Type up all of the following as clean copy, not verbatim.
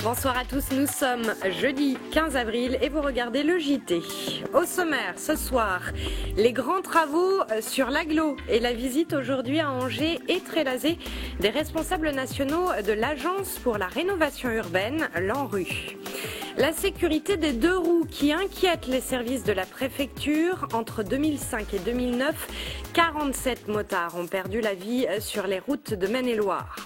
Bonsoir à tous, nous sommes jeudi 15 avril et vous regardez le JT. Au sommaire, ce soir, les grands travaux sur l'agglo et la visite aujourd'hui à Angers et Trélazé des responsables nationaux de l'Agence pour la rénovation urbaine, l'ANRU. La sécurité des deux roues qui inquiète les services de la préfecture. Entre 2005 et 2009, 47 motards ont perdu la vie sur les routes de Maine-et-Loire.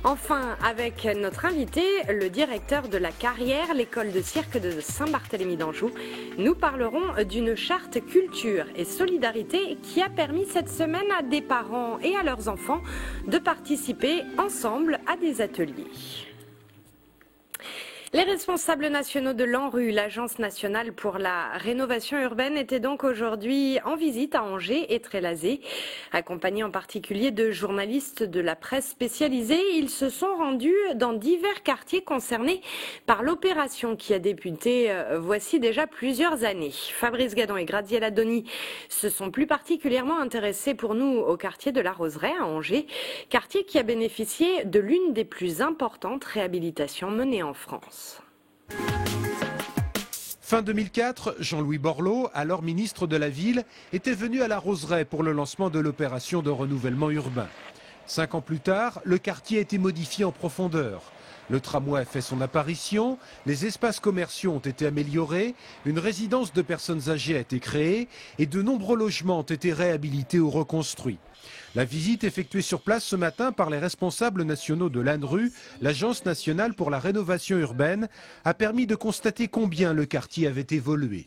Enfin, avec notre invité, le directeur de la Carrière, l'école de cirque de Saint-Barthélemy d'Anjou, nous parlerons d'une charte culture et solidarité qui a permis cette semaine à des parents et à leurs enfants de participer ensemble à des ateliers. Les responsables nationaux de l'ANRU, l'Agence nationale pour la rénovation urbaine, étaient donc aujourd'hui en visite à Angers et Trélazé. Accompagnés en particulier de journalistes de la presse spécialisée, ils se sont rendus dans divers quartiers concernés par l'opération qui a débuté voici déjà plusieurs années. Fabrice Gadon et Graziella Doni se sont plus particulièrement intéressés pour nous au quartier de la Roseraie à Angers, quartier qui a bénéficié de l'une des plus importantes réhabilitations menées en France. Fin 2004, Jean-Louis Borloo, alors ministre de la Ville, était venu à la Roseraie pour le lancement de l'opération de renouvellement urbain. 5 ans plus tard, le quartier a été modifié en profondeur. Le tramway a fait son apparition, les espaces commerciaux ont été améliorés, une résidence de personnes âgées a été créée et de nombreux logements ont été réhabilités ou reconstruits. La visite effectuée sur place ce matin par les responsables nationaux de l'ANRU, l'Agence nationale pour la rénovation urbaine, a permis de constater combien le quartier avait évolué.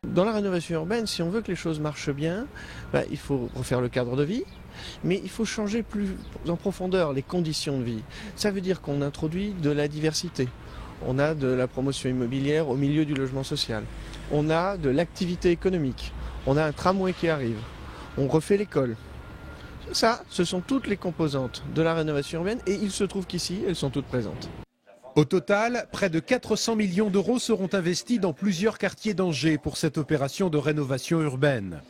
Dans la rénovation urbaine, si on veut que les choses marchent bien, il faut refaire le cadre de vie, mais il faut changer plus en profondeur les conditions de vie. Ça veut dire qu'on introduit de la diversité. On a de la promotion immobilière au milieu du logement social. On a de l'activité économique. On a un tramway qui arrive. On refait l'école. Ça, ce sont toutes les composantes de la rénovation urbaine et il se trouve qu'ici, elles sont toutes présentes. Au total, près de 400 millions d'euros seront investis dans plusieurs quartiers d'Angers pour cette opération de rénovation urbaine.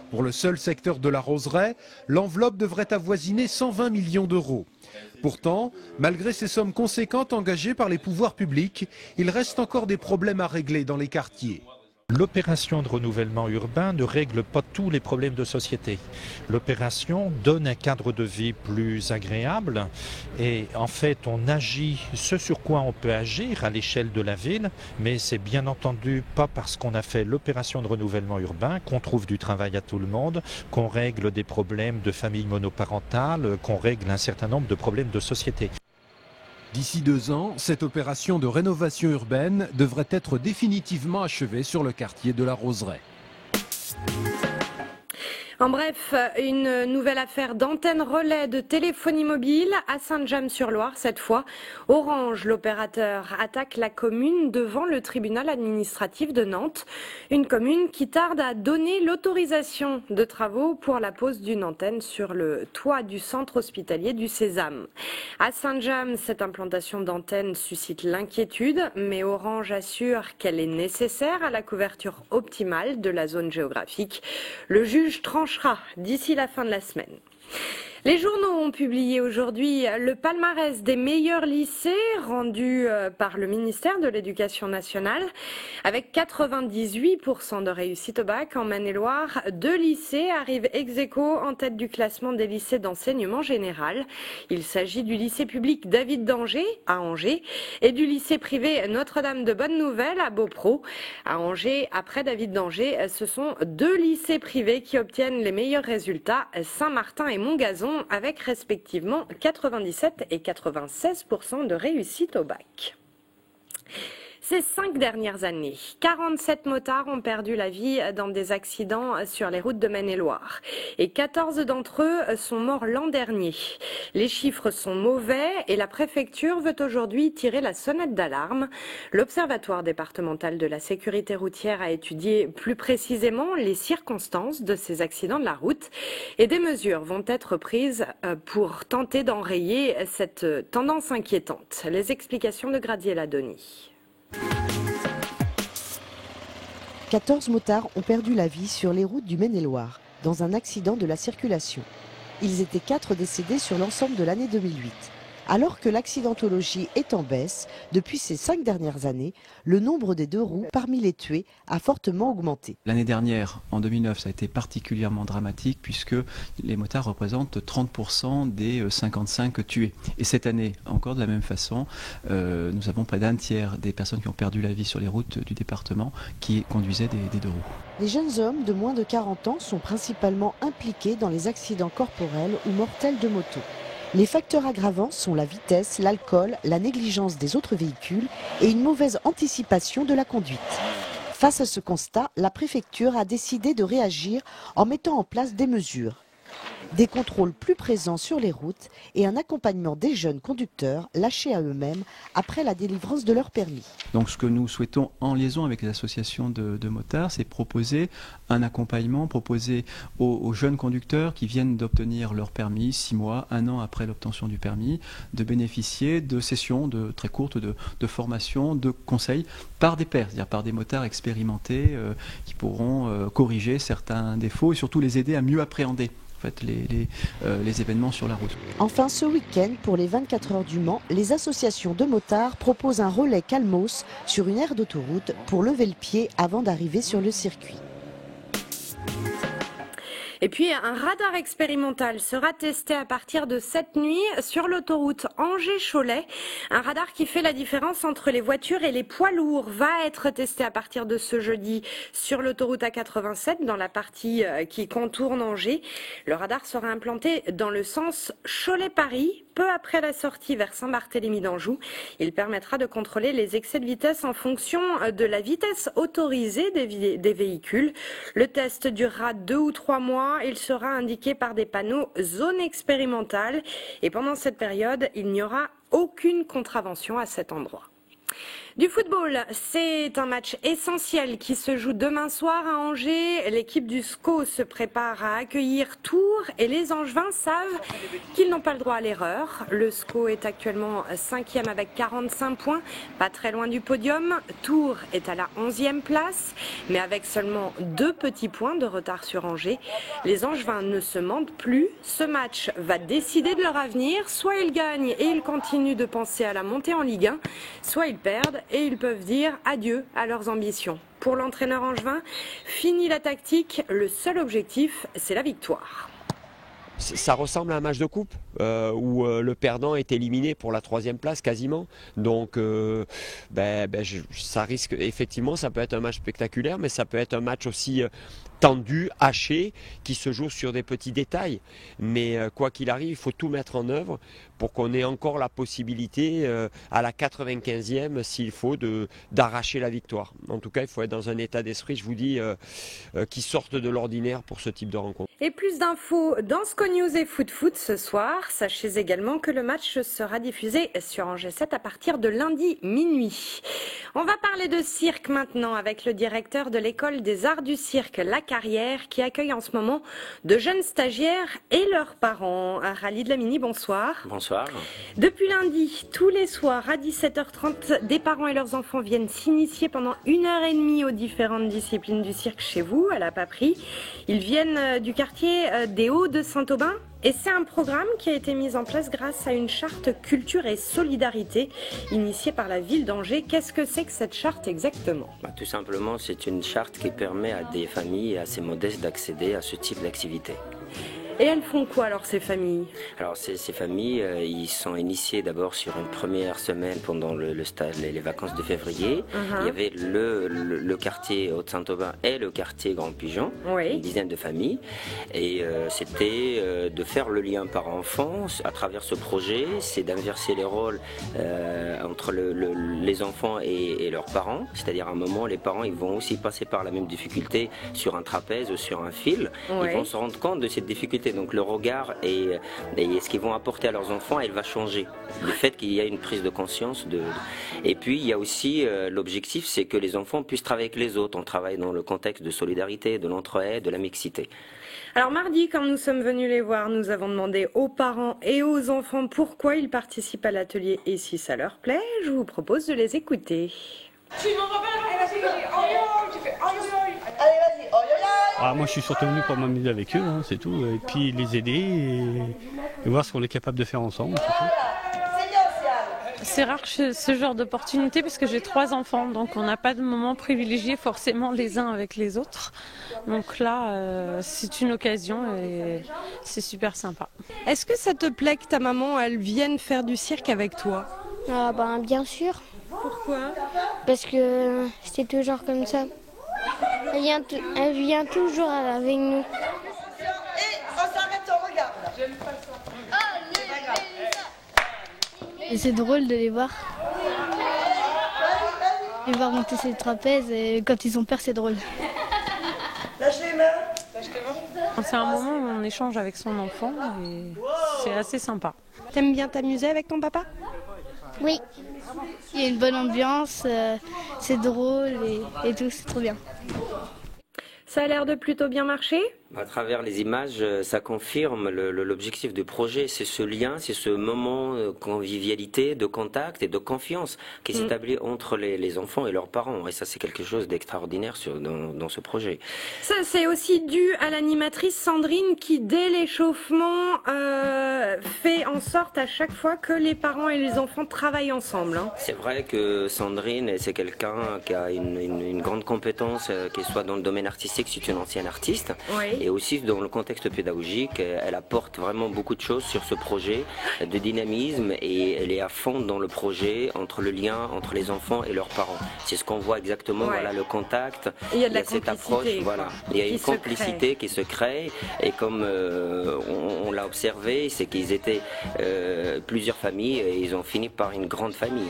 Pour le seul secteur de la Roseraie, l'enveloppe devrait avoisiner 120 millions d'euros. Pourtant, malgré ces sommes conséquentes engagées par les pouvoirs publics, il reste encore des problèmes à régler dans les quartiers. L'opération de renouvellement urbain ne règle pas tous les problèmes de société. L'opération donne un cadre de vie plus agréable et en fait on agit ce sur quoi on peut agir à l'échelle de la ville, mais c'est bien entendu pas parce qu'on a fait l'opération de renouvellement urbain qu'on trouve du travail à tout le monde, qu'on règle des problèmes de famille monoparentale, qu'on règle un certain nombre de problèmes de société. D'ici 2 ans, cette opération de rénovation urbaine devrait être définitivement achevée sur le quartier de la Roseraie. En bref, une nouvelle affaire d'antenne relais de téléphonie mobile à Saint-James-sur-Loire. Cette fois, Orange, l'opérateur, attaque la commune devant le tribunal administratif de Nantes. Une commune qui tarde à donner l'autorisation de travaux pour la pose d'une antenne sur le toit du centre hospitalier du Sésame. À Saint-James, cette implantation d'antenne suscite l'inquiétude, mais Orange assure qu'elle est nécessaire à la couverture optimale de la zone géographique. Le juge tranchera d'ici la fin de la semaine. Les journaux ont publié aujourd'hui le palmarès des meilleurs lycées rendu par le ministère de l'Éducation nationale. Avec 98% de réussite au bac en Maine-et-Loire, 2 lycées arrivent ex-aequo en tête du classement des lycées d'enseignement général. Il s'agit du lycée public David d'Angers à Angers et du lycée privé Notre-Dame de Bonne-Nouvelle à Beaupro. À Angers, après David d'Angers, ce sont 2 lycées privés qui obtiennent les meilleurs résultats, Saint-Martin et Montgazon, avec respectivement 97 et 96% de réussite au bac. Ces 5 dernières années, 47 motards ont perdu la vie dans des accidents sur les routes de Maine-et-Loire. Et 14 d'entre eux sont morts l'an dernier. Les chiffres sont mauvais et la préfecture veut aujourd'hui tirer la sonnette d'alarme. L'Observatoire départemental de la sécurité routière a étudié plus précisément les circonstances de ces accidents de la route. Et des mesures vont être prises pour tenter d'enrayer cette tendance inquiétante. Les explications de Graziella Doni. 14 motards ont perdu la vie sur les routes du Maine-et-Loire, dans un accident de la circulation. Ils étaient 4 décédés sur l'ensemble de l'année 2008. Alors que l'accidentologie est en baisse, depuis ces 5 dernières années, le nombre des 2 roues parmi les tués a fortement augmenté. L'année dernière, en 2009, ça a été particulièrement dramatique puisque les motards représentent 30% des 55 tués. Et cette année, encore de la même façon, nous avons près d'un tiers des personnes qui ont perdu la vie sur les routes du département qui conduisaient des 2 roues. Les jeunes hommes de moins de 40 ans sont principalement impliqués dans les accidents corporels ou mortels de moto. Les facteurs aggravants sont la vitesse, l'alcool, la négligence des autres véhicules et une mauvaise anticipation de la conduite. Face à ce constat, la préfecture a décidé de réagir en mettant en place des mesures. Des contrôles plus présents sur les routes et un accompagnement des jeunes conducteurs lâchés à eux-mêmes après la délivrance de leur permis. Donc ce que nous souhaitons en liaison avec les associations de motards, c'est proposer un accompagnement, proposer aux jeunes conducteurs qui viennent d'obtenir leur permis 6 mois, 1 an après l'obtention du permis, de bénéficier de sessions très courtes de formation, de conseils par des pairs, c'est-à-dire par des motards expérimentés qui pourront corriger certains défauts et surtout les aider à mieux appréhender les événements sur la route. Enfin, ce week-end, pour les 24 heures du Mans, les associations de motards proposent un relais Calmos sur une aire d'autoroute pour lever le pied avant d'arriver sur le circuit. Et puis, un radar expérimental sera testé à partir de cette nuit sur l'autoroute Angers-Cholet. Un radar qui fait la différence entre les voitures et les poids lourds va être testé à partir de ce jeudi sur l'autoroute A87 dans la partie qui contourne Angers. Le radar sera implanté dans le sens Cholet-Paris, peu après la sortie vers Saint-Barthélemy d'Anjou. Il permettra de contrôler les excès de vitesse en fonction de la vitesse autorisée des véhicules. Le test durera 2 ou 3 mois. Il sera indiqué par des panneaux zone expérimentale. Et pendant cette période, il n'y aura aucune contravention à cet endroit. Du football, c'est un match essentiel qui se joue demain soir à Angers. L'équipe du SCO se prépare à accueillir Tours et les Angevins savent qu'ils n'ont pas le droit à l'erreur. Le SCO est actuellement 5e avec 45 points, pas très loin du podium. Tours est à la 11e place, mais avec seulement 2 petits points de retard sur Angers. Les Angevins ne se mentent plus. Ce match va décider de leur avenir. Soit ils gagnent et ils continuent de penser à la montée en Ligue 1, soit ils perdent et ils peuvent dire adieu à leurs ambitions. Pour l'entraîneur angevin, fini la tactique, le seul objectif, c'est la victoire. Ça ressemble à un match de coupe où le perdant est éliminé pour la 3e place quasiment. Donc ça risque, effectivement, ça peut être un match spectaculaire, mais ça peut être un match aussi tendu, haché, qui se joue sur des petits détails. Mais quoi qu'il arrive, il faut tout mettre en œuvre pour qu'on ait encore la possibilité à la 95e, s'il faut, d'arracher la victoire. En tout cas, il faut être dans un état d'esprit, je vous dis, qui sorte de l'ordinaire pour ce type de rencontre. Et plus d'infos dans SCO News et Foot ce soir. Sachez également que le match sera diffusé sur Angers 7 à partir de lundi minuit. On va parler de cirque maintenant avec le directeur de l'école des arts du cirque La Carrière qui accueille en ce moment de jeunes stagiaires et leurs parents. Rally de la Mini, bonsoir. Bonsoir. Depuis lundi, tous les soirs à 17h30, des parents et leurs enfants viennent s'initier pendant 1h30 aux différentes disciplines du cirque chez vous, à la Paperie. Ils viennent du quartier des Hauts de Saint-Aubin. Et c'est un programme qui a été mis en place grâce à une charte culture et solidarité initiée par la ville d'Angers. Qu'est-ce que c'est que cette charte exactement ? Tout simplement, c'est une charte qui permet à des familles assez modestes d'accéder à ce type d'activité. Et elles font quoi alors ces familles ? Alors ces familles, ils sont initiés d'abord sur une première semaine pendant le stage, les vacances de février. Il y avait le quartier Haute-Saint-Aubin et le quartier Grand Pigeon, une dizaine de familles. Et c'était de faire le lien par enfant à travers ce projet, c'est d'inverser les rôles entre les enfants et leurs parents. C'est-à-dire à un moment, les parents ils vont aussi passer par la même difficulté sur un trapèze ou sur un fil. Ils vont se rendre compte de cette difficulté. Donc le regard et ce qu'ils vont apporter à leurs enfants, elle va changer. Le fait qu'il y a une prise de conscience. Et puis il y a aussi l'objectif, c'est que les enfants puissent travailler avec les autres. On travaille dans le contexte de solidarité, de l'entraide, de la mixité. Alors mardi, quand nous sommes venus les voir, nous avons demandé aux parents et aux enfants pourquoi ils participent à l'atelier et si ça leur plaît. Je vous propose de les écouter. Moi je suis surtout venu pour m'amuser avec eux, c'est tout, et puis les aider et voir ce qu'on est capable de faire ensemble. C'est rare ce genre d'opportunité parce que j'ai 3 enfants, donc on n'a pas de moment privilégié forcément les uns avec les autres. Donc là, c'est une occasion et c'est super sympa. Est-ce que ça te plaît que ta maman, elle vienne faire du cirque avec toi? Ah ben, bien sûr. Pourquoi? Parce que c'est toujours comme ça. Elle vient toujours avec nous. Et c'est drôle de les voir. Les voir monter sur les trapèzes et quand ils ont peur, c'est drôle. C'est un moment où on échange avec son enfant et c'est assez sympa. T'aimes bien t'amuser avec ton papa? Oui. Il y a une bonne ambiance, c'est drôle et tout, c'est trop bien. Ça a l'air de plutôt bien marcher? À travers les images, ça confirme l'objectif du projet. C'est ce lien, c'est ce moment de convivialité, de contact et de confiance qui s'établit entre les enfants et leurs parents. Et ça, c'est quelque chose d'extraordinaire dans ce projet. Ça, c'est aussi dû à l'animatrice Sandrine qui, dès l'échauffement, fait en sorte à chaque fois que les parents et les enfants travaillent ensemble. Hein. C'est vrai que Sandrine, c'est quelqu'un qui a une grande compétence, qu'elle soit dans le domaine artistique, c'est une ancienne artiste. Oui. Et aussi dans le contexte pédagogique, elle apporte vraiment beaucoup de choses sur ce projet de dynamisme et elle est à fond dans le projet entre le lien entre les enfants et leurs parents. C'est ce qu'on voit exactement, voilà, le contact. Il y a de la cette approche, voilà. Il y a une complicité qui se crée et comme on l'a observé, c'est qu'ils étaient plusieurs familles et ils ont fini par une grande famille.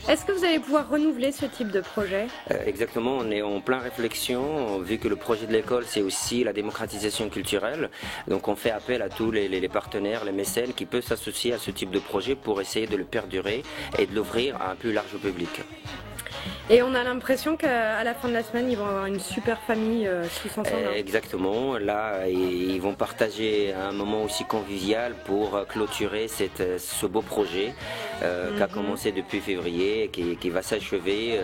Est-ce que vous allez pouvoir renouveler ce type de projet? Exactement, on est en plein réflexion, vu que le projet de l'école c'est aussi la démocratisation culturelle. Donc on fait appel à tous les partenaires, les mécènes qui peuvent s'associer à ce type de projet pour essayer de le perdurer et de l'ouvrir à un plus large public. Et on a l'impression qu'à la fin de la semaine, ils vont avoir une super famille tous ensemble. Exactement. Là, ils vont partager un moment aussi convivial pour clôturer ce beau projet qui a commencé depuis février et qui va s'achever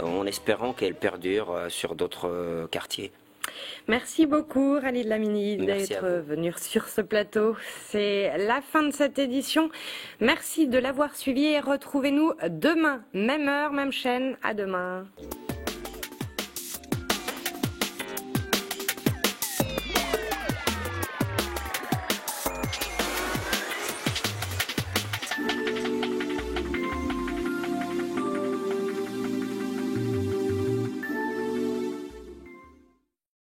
en espérant qu'elle perdure sur d'autres quartiers. Merci beaucoup Khalid Lamini d'être venu sur ce plateau. C'est la fin de cette édition. Merci de l'avoir suivi et retrouvez-nous demain, même heure, même chaîne. À demain.